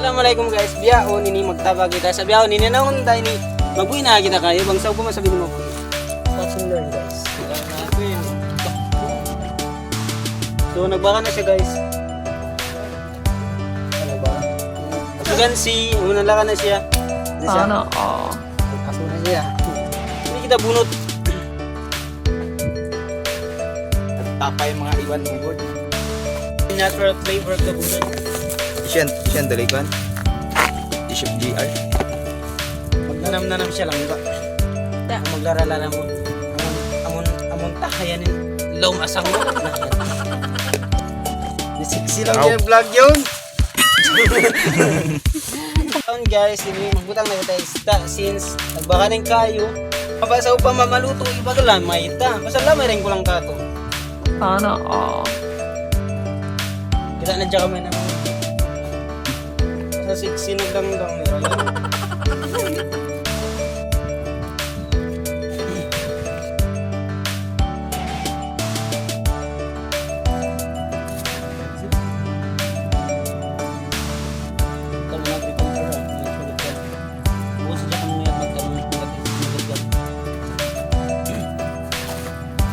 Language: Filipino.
Assalamualaikum guys. Biyaon ini magtabag kita sa biyaon ini naon tayo ni magbuhi na kita kayo bang saw ko masabi mo. Watch and learn guys. So nagbaka na siya guys. Ano ba? Sugan si unala na siya. Sana Kaso na siya. Hindi kita bunot. Tapay mga iwan ng board. Natural flavor ka bunot. Siyan dalikan. Bishop GR. Magnanam-nanam siya lang ba? Maglara-lara mo. Amon takayanin. Law masang mo. Sexy lang yung vlog yun. Guys, ini magbutang na kita ista since nagbaka ng kayo. Mabasaw pa mamaluto iba ka lang maita. Masala may ring ko lang kato. Sana Kita na dyan kami naman. Sa sexy nagdangdang nila.